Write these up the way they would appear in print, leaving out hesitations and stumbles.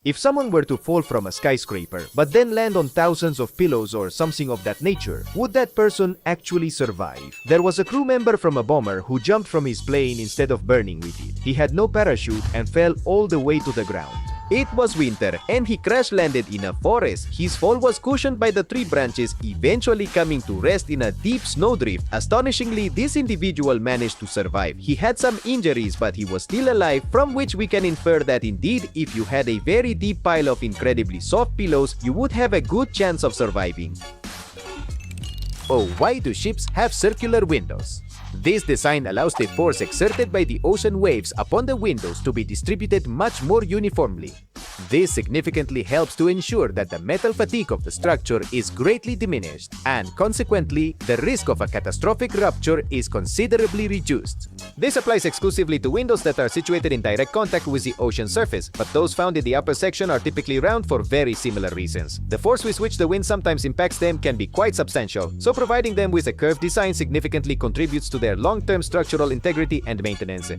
If someone were to fall from a skyscraper, but then land on thousands of pillows or something of that nature, would that person actually survive? There was a crew member from a bomber who jumped from his plane instead of burning with it. He had no parachute and fell all the way to the ground. It was winter and he crash-landed in a forest. His fall was cushioned by the tree branches, eventually coming to rest in a deep snowdrift. Astonishingly, this individual managed to survive. He had some injuries, but he was still alive, from which we can infer that indeed, if you had a very deep pile of incredibly soft pillows, you would have a good chance of surviving. Oh, why do ships have circular windows? This design allows the force exerted by the ocean waves upon the windows to be distributed much more uniformly. This significantly helps to ensure that the metal fatigue of the structure is greatly diminished, and consequently, the risk of a catastrophic rupture is considerably reduced. This applies exclusively to windows that are situated in direct contact with the ocean surface, but those found in the upper section are typically round for very similar reasons. The force with which the wind sometimes impacts them can be quite substantial, so providing them with a curved design significantly contributes to their long-term structural integrity and maintenance.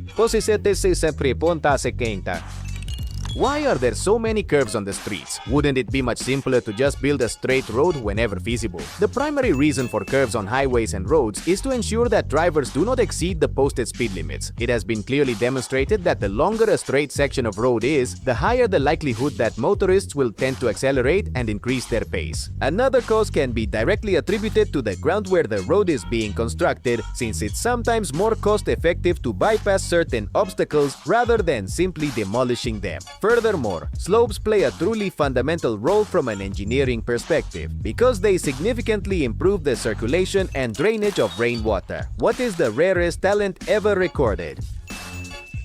Why are there so many curves on the streets? Wouldn't it be much simpler to just build a straight road whenever feasible? The primary reason for curves on highways and roads is to ensure that drivers do not exceed the posted speed limits. It has been clearly demonstrated that the longer a straight section of road is, the higher the likelihood that motorists will tend to accelerate and increase their pace. Another cause can be directly attributed to the ground where the road is being constructed, since it's sometimes more cost-effective to bypass certain obstacles rather than simply demolishing them. Furthermore, slopes play a truly fundamental role from an engineering perspective, because they significantly improve the circulation and drainage of rainwater. What is the rarest talent ever recorded?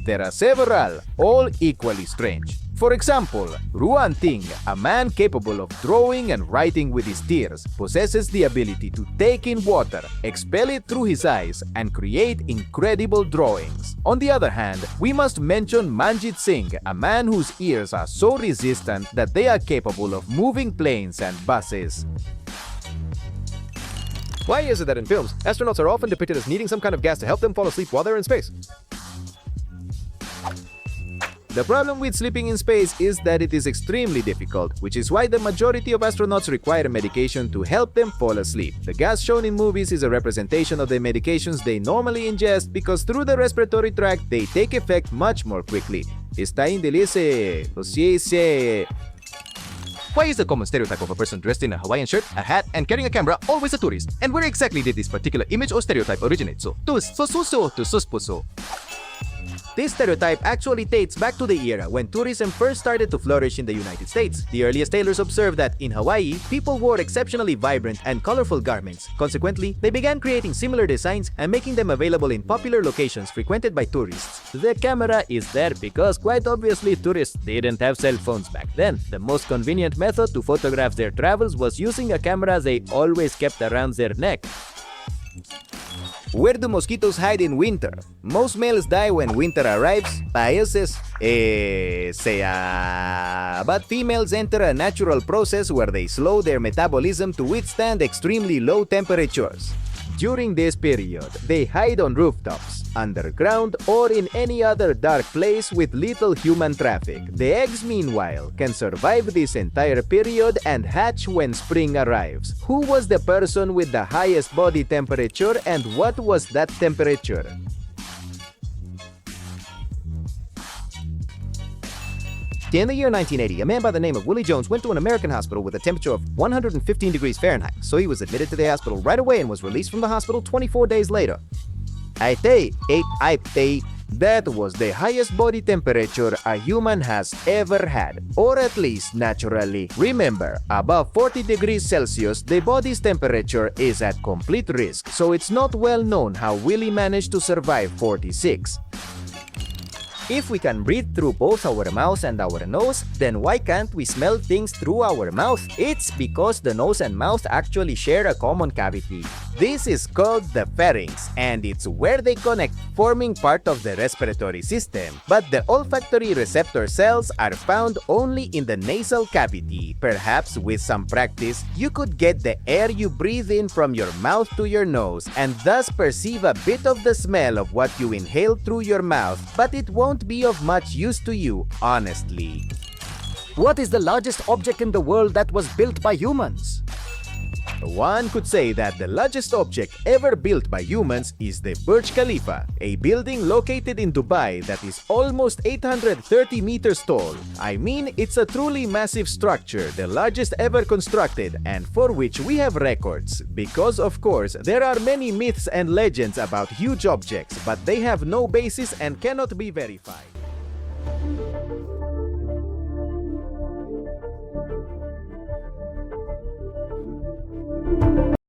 There are several, all equally strange. For example, Ruan Ting, a man capable of drawing and writing with his tears, possesses the ability to take in water, expel it through his eyes, and create incredible drawings. On the other hand, we must mention Manjit Singh, a man whose ears are so resistant that they are capable of moving planes and buses. Why is it that in films, astronauts are often depicted as needing some kind of gas to help them fall asleep while they're in space? The problem with sleeping in space is that it is extremely difficult, which is why the majority of astronauts require medication to help them fall asleep. The gas shown in movies is a representation of the medications they normally ingest, because through the respiratory tract they take effect much more quickly. Está indelice, Why is the common stereotype of a person dressed in a Hawaiian shirt, a hat, and carrying a camera always a tourist? And where exactly did this particular image or stereotype originate? This stereotype actually dates back to the era when tourism first started to flourish in the United States. The earliest tailors observed that in Hawaii, people wore exceptionally vibrant and colorful garments. Consequently, they began creating similar designs and making them available in popular locations frequented by tourists. The camera is there because quite obviously tourists didn't have cell phones back then. The most convenient method to photograph their travels was using a camera they always kept around their neck. Where do mosquitoes hide in winter? Most males die when winter arrives, biases, but females enter a natural process where they slow their metabolism to withstand extremely low temperatures. During this period, they hide on rooftops, underground, or in any other dark place with little human traffic. The eggs, meanwhile, can survive this entire period and hatch when spring arrives. Who was the person with the highest body temperature, and what was that temperature? In the year 1980, a man by the name of Willie Jones went to an American hospital with a temperature of 115 degrees Fahrenheit, so he was admitted to the hospital right away and was released from the hospital 24 days later. That was the highest body temperature a human has ever had, or at least naturally. Remember, above 40 degrees Celsius, the body's temperature is at complete risk, so it's not well known how Willie managed to survive 46. If we can breathe through both our mouth and our nose, then why can't we smell things through our mouth? It's because the nose and mouth actually share a common cavity. This is called the pharynx, and it's where they connect, forming part of the respiratory system. But the olfactory receptor cells are found only in the nasal cavity. Perhaps with some practice, you could get the air you breathe in from your mouth to your nose, and thus perceive a bit of the smell of what you inhale through your mouth, but it won't be of much use to you, honestly. What is the largest object in the world that was built by humans? One could say that the largest object ever built by humans is the Burj Khalifa, a building located in Dubai that is almost 830 meters tall. I mean, it's a truly massive structure, the largest ever constructed, and for which we have records. Because, of course, there are many myths and legends about huge objects, but they have no basis and cannot be verified.